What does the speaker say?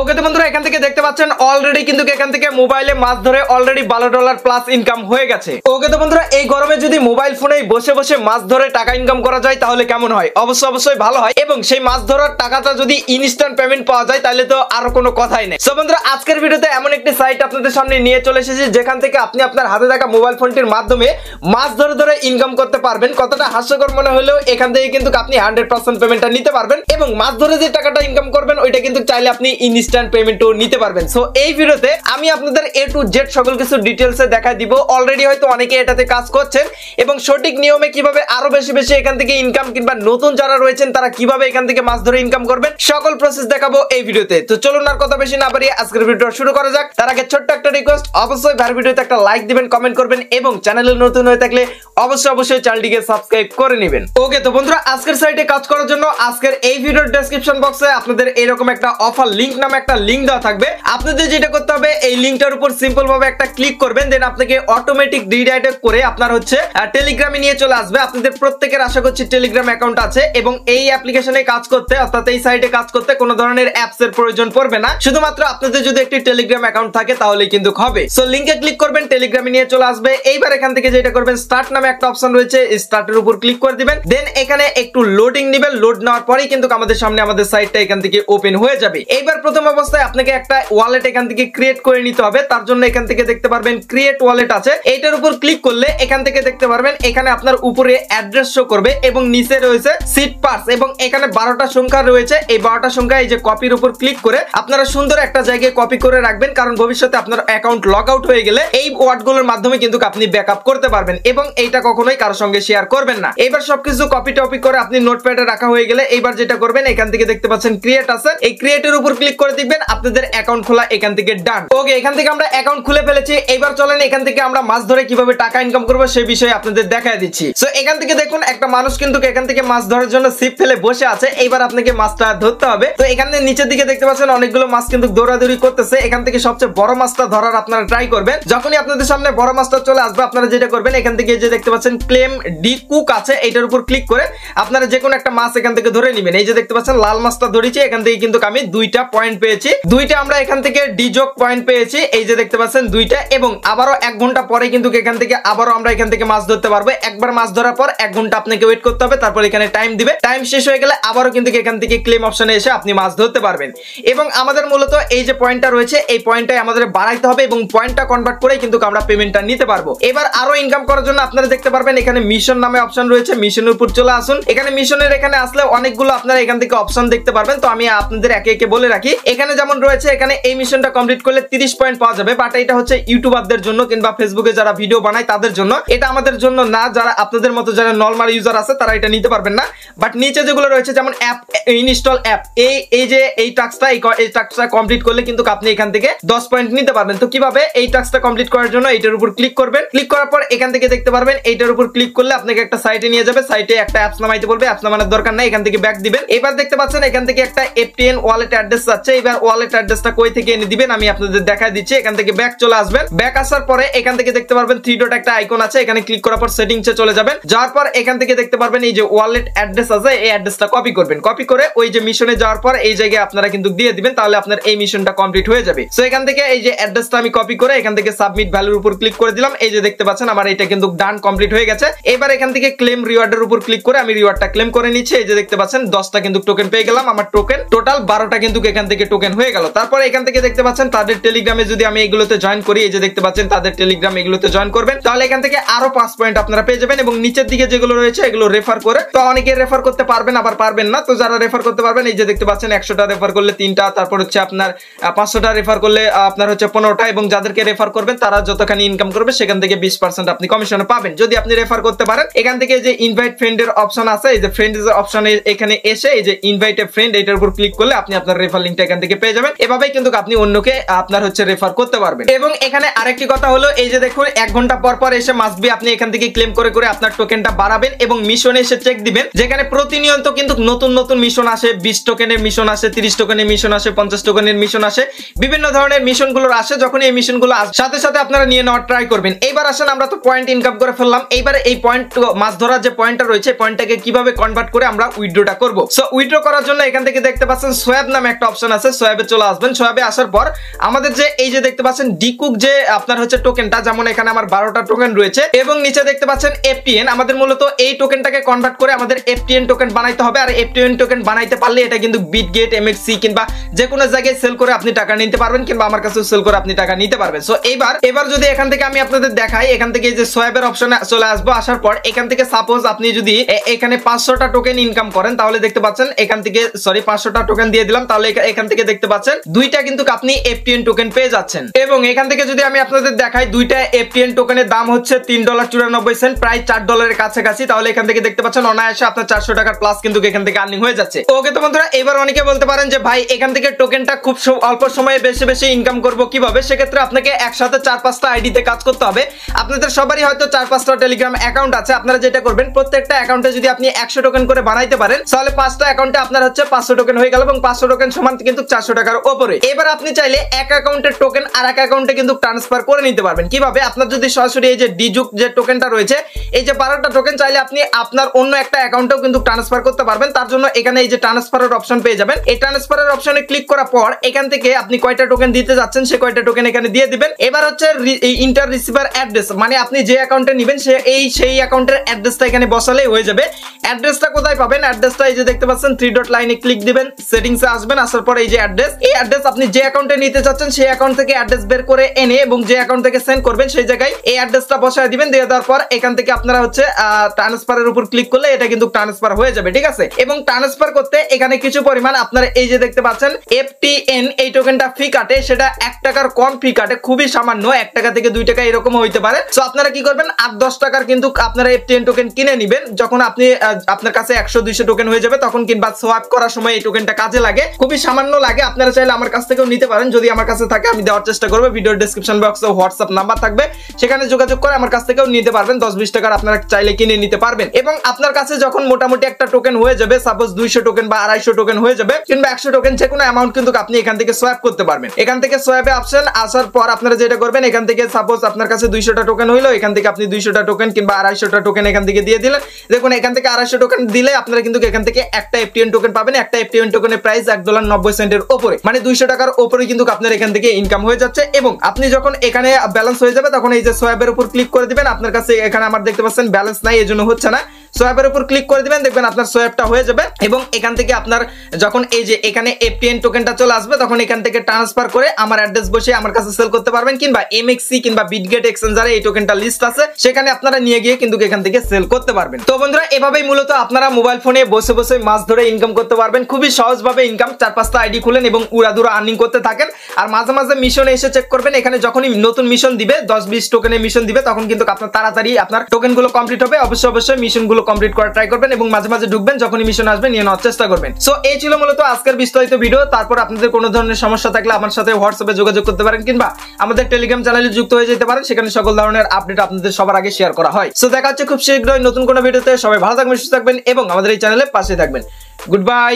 ওকে তো বন্ধুরা এখান থেকে দেখতে পাচ্ছেন অলরেডি কিন্তু এখান থেকে মোবাইলে মাছ ধরে অলরেডি $12 প্লাস ইনকাম হয়ে গেছে। ওকে তো বন্ধুরা এই গরমে যদি মোবাইল ফোনেই বসে বসে মাছ ধরে টাকা ইনকাম করা যায় তাহলে কেমন হয়? অবশ্যই ভালো হয়, এবং সেই মাছ ধরার টাকাটা যদি ইনস্ট্যান্ট পেমেন্ট পাওয়া যায় তাহলে তো আর কোনো কথাই নেই। সো বন্ধুরা আজকের ভিডিওতে এমন একটি সাইট আপনাদের সামনে নিয়ে চলে এসেছি যেখান থেকে আপনি আপনার হাতে থাকা মোবাইল ফোনটির মাধ্যমে মাছ ধরে ধরে ইনকাম করতে পারবেন। কতটা হাস্যকর মনে হলেও এখান থেকে কিন্তু আপনি 100% পেমেন্টটা নিতে পারবেন, এবং মাছ ধরে যে টাকাটা ইনকাম করবেন ওইটা কিন্তু চাইলে আপনি ইনস্ট্যান্ট পেমেন্টও নিতে পারবেন। সো এই ভিডিওতে আমি আপনাদের A to Z সকল কিছু ডিটেইলসে দেখাই দিব। অলরেডি হয়তো অনেকে এটাতে কাজ করছেন এবং সঠিক নিয়মে কিভাবে আরো বেশি বেশি এখান থেকে ইনকাম, কিংবা নতুন যারা রয়েছেন তারা কিভাবে এখান থেকে মাছ ধরে ইনকাম করবেন সকল প্রসেস দেখাবো এই ভিডিওতে। তো চলুন আর কথা বেশি না বাড়িয়ে আজকের ভিডিওটা শুরু করা যাক। তার আগে ছোট্ট একটা রিকোয়েস্ট, অবশ্যই ভার ভিডিওতে একটা লাইক দিবেন, কমেন্ট করবেন, এবং চ্যানেলে নতুন হয়ে থাকলে অবশ্যই চ্যানেলটিকে সাবস্ক্রাইব করে নেবেন। ওকে তো বন্ধুরা আজকের সাইটে কাজ করার জন্য আজকের এই ভিডিওর ডেসক্রিপশন বক্সে আপনাদের এরকম একটা অফার লিংক নামে একটা লিংক দেওয়া থাকবে। আপনাদের যেটা করতে হবে এই লিংকটার উপর সিম্পল ভাবে একটা ক্লিক করবেন, দেন আপনাকে অটোমেটিক রিডাইরেক্ট করে আপনার হচ্ছে টেলিগ্রামে নিয়ে চলে আসবে। আপনাদের প্রত্যেকের আশা করছি টেলিগ্রাম অ্যাকাউন্ট আছে, এবং এই অ্যাপ্লিকেশনে কাজ করতে অর্থাৎ এই সাইটে কাজ করতে কোনো ধরনের অ্যাপস এর প্রয়োজন পড়বে না। শুধুমাত্র আপনাদের যদি একটি টেলিগ্রাম অ্যাকাউন্ট থাকে তাহলেই কিন্তু হবে। সো লিংকে ক্লিক করবেন, টেলিগ্রামে নিয়ে চলে আসবে। এইবার এখান থেকে যেটা করবেন স্টার্ট নামে একটা অপশন রয়েছে, স্টার্টের উপর ক্লিক করে দিবেন। দেন এখানে একটু লোডিং নেবেন, লোড নেওয়ার পরেই কিন্তু আমাদের সামনে আমাদের সাইটটা এখান থেকে ওপেন হয়ে যাবে। এইবার প্রথম অবস্থায় আপনাকে একটা ওয়ালেট এখান থেকে ক্রিয়েট করে নিতে হবে। তার জন্য এখান থেকে দেখতে পারবেন ক্রিয়েট ওয়ালেট আছে, এইটার উপর ক্লিক করলে এখান থেকে দেখতে পারবেন এখানে আপনার উপরে অ্যাড্রেস শো করবে এবং নিচে রয়েছে সিট পাস, এবং এখানে 12টা সংখ্যা রয়েছে। এই 12টা সংখ্যা এই যে কপির উপর ক্লিক করে আপনারা সুন্দর একটা জায়গায় কপি করে রাখবেন, কারণ ভবিষ্যতে আপনার অ্যাকাউন্ট লগ আউট হয়ে গেলে এই ওয়ার্ডগুলোর মাধ্যমে কিন্তু আপনি ব্যাকআপ করতে পারবেন, এবং এইটা কখনোই কারোর সঙ্গে শেয়ার করবেন না। এবার সবকিছু কপি টপি করে আপনি নোটপ্যাডে রাখা হয়ে গেলে এইবার যেটা করবেন এখান থেকে দেখতে পাচ্ছেন ক্রিয়েট আছে, এই ক্রিয়েটের উপর ক্লিক করে দিবেন। আপনাদের অ্যাকাউন্ট খোলা এখান থেকে ডান। ওকে এখান থেকে আমরা অ্যাকাউন্ট খুলে ফেলেছি। এইবার চলেন এখান থেকে আমরা মাছ ধরে কিভাবে টাকা ইনকাম করব সেই বিষয়ে আপনাদের দেখাই দিচ্ছি। সো এখান থেকে দেখুন একটা মানুষ কিন্তু এখান থেকে মাছ ধরার জন্য ছিপ ফেলে বসে আছে। এইবার আপনাকে মাছটা ধরতে হবে। তো এখানে নিচের দিকে দেখতে পাচ্ছেন অনেকগুলো মাছ কিন্তু দৌড়াদৌড়ি করতেছে। এখান থেকে সবচেয়ে বড় মাছটা ধরার আপনারা ট্রাই করবেন। যখনই আপনাদের সামনে বড় মাছটা চলে আসবে আপনারা যেটা করবেন এখান থেকে যে দেখতে পাচ্ছেন ক্লেম ডি কুক আছে, এইটার উপর ক্লিক করে আপনারা যে কোনো একটা মাছ এখান থেকে ধরে নেবেন। এই যে দেখতে পাচ্ছেন লাল মাছটা ধরেছি, এখান থেকে কিন্তু আমি 2টা পয়েন্ট পেয়েছি। 2টা আমরা এখান থেকে ডিজক পয়েন্ট পেয়েছি, এই যে দেখতে পাচ্ছেন 2টা, এবং আবারও 1 ঘন্টা পরে কিন্তু এখান থেকে আবারও আমরা এখান থেকে মাছ ধরতে পারবো। একবার মাছ ধরার পর 1 ঘন্টা আপনাকে ওয়েট করতে হবে, তারপর এখানে টাইম দিবে। টাইম শেষ হয়ে গেলে আবারও কিন্তু এখান থেকে ক্লেম অপশনে এসে আপনি মাছ ধরতে পারবেন। এবং আমাদের মূলত এই যে পয়েন্টটা রয়েছে এই পয়েন্টটাই আমাদের বাড়াইতে হবে, এবং পয়েন্টটা কনভার্ট করে কিন্তু আমরা পেমেন্টটা নিতে পারবো। এবার আরো ইনকাম করার জন্য আপনারা দেখতে পারবেন এখানে মিশন নামে অপশন রয়েছে, মিশনের উপর চলে আসুন। এখানে মিশনের এখানে আসলে অনেকগুলো আপনারা এখান থেকে অপশন দেখতে পারবেন। তো আমি আপনাদের একে একে বলে রাখি। এখানে যেমন রয়েছে এখানে এই মিশনটা কমপ্লিট করলে 30 পয়েন্ট পাওয়া যাবে, বাট এটা হচ্ছে ইউটিউবারদের জন্য কিংবা ফেসবুকে যারা ভিডিও বানায় তাদের জন্য, এটা আমাদের জন্য না। যারা আপনাদের মতো যারা নরমাল ইউজার আছে তারা এটা নিতে পারবেন না। বাট নিচে যেগুলো রয়েছে যেমন অ্যাপ ইনস্টল অ্যাপ, এই যে এই টাস্কটা কমপ্লিট করলে কিন্তু আপনি এখান থেকে 10 পয়েন্ট নিতে পারবেন। তো কিভাবে এই টাস্কটা কমপ্লিট করার জন্য এইটার উপর ক্লিক করবেন। ক্লিক করার পর এখান থেকে দেখতে পারবেন এইটার উপর ক্লিক করলে আপনাকে একটা সাইটে নিয়ে যাবে। সাইটে একটা অ্যাপস নামাইতে বলবে, অ্যাপস নামানোর দরকার নাই, এখান থেকে ব্যাক দিবেন। এবার দেখতে পাচ্ছেন এখান থেকে একটা FTN ওয়ালেট অ্যাড্রেস আছে। এবার ওয়ালেট অ্যাড্রেসটা কই থেকে এনে দিবেন আমি আপনাদের দেখাই দিচ্ছি। এখান থেকে ব্যাক চলে আসবেন। ব্যাক আসার পরে এখান থেকে দেখতে পারবেন 3 ডট একটা আইকন আছে, এখানে ক্লিক করার পর সেটিংসে চলে যাবেন। যাওয়ার পর এখান থেকে দেখতে পারবেন এই যে ওয়ালেট অ্যাড্রেস আছে, এই অ্যাড্রেসটা কপি করবেন। কপি করে ওই যে মিশনে যাওয়ার পর এই জায়গায় আপনারা কিন্তু দিয়ে দিবেন, তাহলে আপনার এই মিশনটা কমপ্লিট হয়ে যাবে। সো এখান থেকে এই যে অ্যাড্রেসটা আমি কপি করে এখান থেকে সাবমিট ভ্যালুর উপর ক্লিক করে দিলাম। এই যে দেখতে পাচ্ছেন আমার এটা কিন্তু ডান কমপ্লিট হয়ে গেছে। এবার এখান থেকে ক্লেম রিওয়ার্ডের উপর ক্লিক করে আমি রিওয়ার্ডটা ক্লেম করে নিচ্ছি। এই যে দেখতে পাচ্ছেন 10টা কিন্তু টোকেন পেয়ে গেলাম। আমার টোকেন টোটাল 12টা কিন্তু এখান থেকে টোকেন হয়ে গেল। তারপর এখান থেকে দেখতে পাচ্ছেন তাদের টেলিগ্রামে যদি আমি এগুলোতে জয়েন করি, এই যে দেখতে পাচ্ছেন তাদের টেলিগ্রাম এগুলোতে জয়েন করবেন, তাহলে এখান থেকে আরো 5 পয়েন্ট আপনারা পেয়ে যাবেন। এবং নিচের দিকে যেগুলো রয়েছে এগুলো রেফার করে, তো অনেকে রেফার করতে পারবেন আবার পারবেন না। তো যারা রেফার করতে পারবেন এই যে দেখতে পাচ্ছেন 100টা রেফার করলে 3টা, তারপর হচ্ছে আপনার 500টা রেফার করলে আপনার হচ্ছে 15টা, এবং যাদেরকে রেফার করবেন তারা যতখানি ইনকাম করবে সেখান থেকে 20% আপনি কমিশন পাবেন যদি আপনি রেফার করতে পারেন। এখান থেকে যে ইনভাইট ফ্রেন্ডের অপশন আছে, এই যে ফ্রেন্ডস অপশনে এখানে এসে এই যে ইনভাইট এ ফ্রেন্ড এটার উপর ক্লিক করলে আপনি আপনার রেফার লিংকটা এখান থেকে পেয়ে যাবেন। এভাবেই কিন্তু আপনি অন্যকে আপনার হচ্ছে রেফার করতে পারবেন। এবং এখানে আরেকটি কথা হলো এই যে দেখুন 1 ঘন্টা পর পর এসে মাস্ট বি আপনি এখান থেকে ক্লেম করে করে আপনার টোকেনটা বাড়াবেন, এবং মিশনে এসে চেক দিবেন। যেখানে প্রতিনিয়ত কিন্তু নতুন নতুন মিশন আসে, 20 টোকেনের মিশন আসে, 30 টোকেনের মিশন আসে, 50 টোকেনের মিশন আসে, বিভিন্ন ধরনের মিশনগুলো আসে। যখন এই মিশনগুলো আসে সাথে সাথে আপনারা নিয়ে নেওয়ার ট্রাই করবেন। এইবার আসেন আমরা তো পয়েন্ট ইনকাম করে ফেললাম। এইবার এই পয়েন্ট মাছ ধরার যে পয়েন্টটা রয়েছে পয়েন্টটাকে কিভাবে কনভার্ট করে আমরা উইথড্রটা করব। সো উইথড্র করার জন্য এখান থেকে দেখতে পাচ্ছেন সোয়াব নামে একটা অপশন আছে, আছে সোয়াবে চলে আসবেন। সোয়াবে আসার পর আমাদের যে এই যে দেখতে পাচ্ছেন ডিকুক যে আপনার হচ্ছে টোকেনটা, যেমন এখানে আমার 12টা টোকেন রয়েছে এবং নিচে দেখতে পাচ্ছেন এফটিএন, আমাদের মূলত এই টোকেনটাকে কনভার্ট করে আমাদের এফটিএন টোকেন বানাইতে হবে। আর এফটিএন টোকেন বানাইতে পারলে এটা কিন্তু বিটগেট, এমএক্সি কিংবা যে কোনো জায়গায় সেল করে আপনি টাকা নিতে পারবেন, কিংবা আমার কাছে সেল করে আপনি টাকা নিতে পারবেন। সো এবার যদি এখান থেকে আমি আপনাদের দেখাই, এখান থেকে এই যে সোয়াবের অপশনে চলে আসবো। আসার পর এখান থেকে সাপোজ আপনি যদি এখানে 500টা টোকেন ইনকাম করেন, তাহলে দেখতে পাচ্ছেন এখান থেকে 500টা টোকেন দিয়ে দিলাম, তাহলে এখান থেকে দেখতে পাচ্ছেন দুইটা কিন্তু আপনি এফটিএন টোকেন পেয়ে যাচ্ছেন। এবং এখান থেকে যদি আমি আপনাদের দেখাই, দুইটা এফটিএন টোকেনের দাম হচ্ছে $3.94, প্রায় $4 কাছাকাছি। তাহলে এখান থেকে দেখতে পাচ্ছেন অনায়াসে আপনার 400 টাকার প্লাস কিন্তু এখান থেকে আর্নিং হয়ে যাচ্ছে। ওকে তো বন্ধুরা, এবার অনেকে বলতে পারেন যে ভাই এখান থেকে টোকেনটা খুব অল্প সময়ে বেশি বেশি ইনকাম করব কিভাবে? সেক্ষেত্রে আপনাকে একসাথে 4-5টা আইডিতে কাজ করতে হবে। আপনাদের সবারই হয়তো 4-5টা টেলিগ্রাম অ্যাকাউন্ট আছে। আপনারা যেটা করবেন, প্রত্যেকটা অ্যাকাউন্টে যদি আপনি 100 টোকেন করে বানাইতে পারেন, তাহলে 5টা অ্যাকাউন্টে আপনার হচ্ছে 500 টোকেন হয়ে গেল এবং 500 টোকেন সমান কিন্তু 400 টাকার উপরে। এবার আপনি চাইলে এক অ্যাকাউন্টের টোকেন আর এক অ্যাকাউন্টে কিন্তু ট্রান্সফার করে নিতে পারবেন। কিভাবে? আপনার যদি সরাসরি এই যে ডিজুক যে টোকেনটা রয়েছে, এই যে 12টা টোকেন চাইলে আপনি আপনার অন্য একটা অ্যাকাউন্টেও কিন্তু ট্রান্সফার করতে পারবেন। তার জন্য এখানে এই যে ট্রান্সফারের অপশন পেয়ে যাবেন। এই ট্রান্সফারের অপশনে ক্লিক করার পর এখান থেকে আপনি কয়টা টোকেন দিতে যাচ্ছেন সে কয়টা টোকেন এখানে দিয়ে দিবেন। এবার হচ্ছে ইন্টার রিসিভার অ্যাড্রেস, মানে আপনি যে অ্যাকাউন্টে নেবেন সেই অ্যাকাউন্টের অ্যাড্রেসটা এখানে বসালেই হয়ে যাবে। অ্যাড্রেসটা কোথায় পাবেন? অ্যাড্রেসটা এই যে দেখতে পাচ্ছেন 3 ডট লাইনে ক্লিক দিবেন, সেটিংসে আসবেন। আসার পর এই যে অ্যাড্রেস, এই অ্যাড্রেস আপনি যে অ্যাকাউন্টে নিতে চাচ্ছেন সেই অ্যাকাউন্ট থেকে অ্যাড্রেস বের করে এনে এবং যে অ্যাকাউন্ট থেকে সেন্ড করবেন সেই জায়গায় এই অ্যাড্রেসটা বসায় দিবেন। দিয়ে দেওয়ার পর এখান থেকে আপনারা হচ্ছে ট্রান্সফারের উপর ক্লিক করলে এটা কিন্তু ট্রান্সফার হয়ে যাবে, ঠিক আছে? এবং ট্রান্সফার করতে এখানে কিছু পরিমাণ আপনারা এই যে দেখতে পাচ্ছেন এফটিএন এই টোকেনটা ফি কাটে, সেটা 1 টাকার কম ফি কাটে, খুবই সামান্য, 1 টাকা থেকে 2 টাকা এরকম হইতে পারে। সো আপনারা কি করবেন, 8-10 টাকার কিন্তু আপনারা এফটিএন টোকেন কিনে নেবেন। যখন আপনি আপনার কাছে 100-200 টোকেন হয়ে যাবে তখন কিংবা সোয়াপ করার সময় এই টোকেনটা কাজে লাগে, খুবই সামান্য লাগে। আপনারা চাইলে আমার কাছ থেকেও নিতে পারেন, যদি আমার কাছে থাকে আমি দেওয়ার চেষ্টা করব। ভিডিওর ডেসক্রিপশন বক্সে হোয়াটসঅ্যাপ নাম্বার থাকবে, সেখানে যোগাযোগ করে আমার কাছ থেকেও নিতে পারবেন। 10-20 টাকার আপনারা চাইলে কিনে নিতে পারবেন। এবং আপনার কাছে যখন মোটামুটি একটা টোকেন হয়ে যাবে, সাপোজ 200 টোকেন বা 250 টোকেন হয়ে যাবে কিংবা 100 টোকেন, যে কোনো অ্যামাউন্ট কিন্তু আপনি এখান থেকে সোয়াপ করতে পারবেন। এখান থেকে সোয়াপে অপশন আসার পর আপনারা যেটা করবেন, এখান থেকে সাপোজ আপনার কাছে 200টা টোকেন হইলো, এখান থেকে আপনি 200টা টোকেন কিংবা 250টা টোকেন এখান থেকে দিয়ে দিলেন। দেখুন এখান থেকে 250 টোকেন দিলে আপনারা কিন্তু এখান থেকে একটা এফটিএন টোকেন পাবেন। একটা এফটিএন টোকেনের প্রাইস $1.90 উপরে, মানে 200 টাকার উপরে কিন্তু আপনার এখান থেকে ইনকাম হয়ে যাচ্ছে। এবং আপনি যখন এখানে ব্যালেন্স হয়ে যাবে তখন এই যে সোয়াবের উপর ক্লিক করে দিবেন। আপনার কাছে এখানে আমার দেখতে পাচ্ছেন ব্যালেন্স নাই, এজন্য হচ্ছে না। সোয়াবের উপর ক্লিক করে দিবেন, দেখবেন আপনার সোয়াবটা হয়ে যাবে। এবং এখান থেকে আপনার যখন এই যে এখানে এফটিএন টোকেনটা চলে আসবে তখন এখান থেকে ট্রান্সফার করে আমার অ্যাড্রেস বসে আমার কাছে সেল করতে পারবেন, কিংবা এমএক্সি কিংবা বিটগেট এক্সচেঞ্জারে এই টোকেনটা লিস্ট আছে, সেখানে আপনারা নিয়ে গিয়ে কিন্তু এখান থেকে সেল করতে পারবেন। তো বন্ধুরা, এভাবেই মূলত আপনারা মোবাইল ফোনে বসে বসে মাস ধরে ইনকাম করতে পারবেন। খুবই সহজভাবে ইনকাম, 4-5টা আইডি খুলেন এবং উড়াদুরা আর্নিং করতে থাকেন। আর মাঝে মাঝে মিশনে এসে চেক করবেন, এখানে যখনই নতুন মিশন দিবে 10-20 টোকেনের মিশন দিবে তখন কিন্তু আপনার তাড়াতাড়ি আপনার টোকেনগুলো কমপ্লিট হবে। অবশ্যই মিশনগুলো কমপ্লিট করার ট্রাই করবেন এবং মাঝে মাঝে ঢুকবেন, যখনই মিশন আসবে নিয়ে নেওয়ার চেষ্টা করবেন। সো এই ছিল মূলত আজকের বিস্তারিত ভিডিও। তারপর আপনাদের কোনো ধরনের সমস্যা থাকলে আমার সাথে হোয়াটসঅ্যাপে যোগাযোগ করতে পারেন, কিংবা আমাদের টেলিগ্রাম চ্যানেলে যুক্ত হয়ে যেতে পারেন, সেখানে সকল ধরনের আপডেট আপনাদের সবার আগে শেয়ার করা হয়। সো দেখা হচ্ছে খুব শীঘ্রই নতুন কোনো ভিডিওতে। সবাই ভালো থাকবেন, সুস্থ থাকবেন এবং আমাদের এই চ্যানেলে পাশে থাকবেন। Good bye.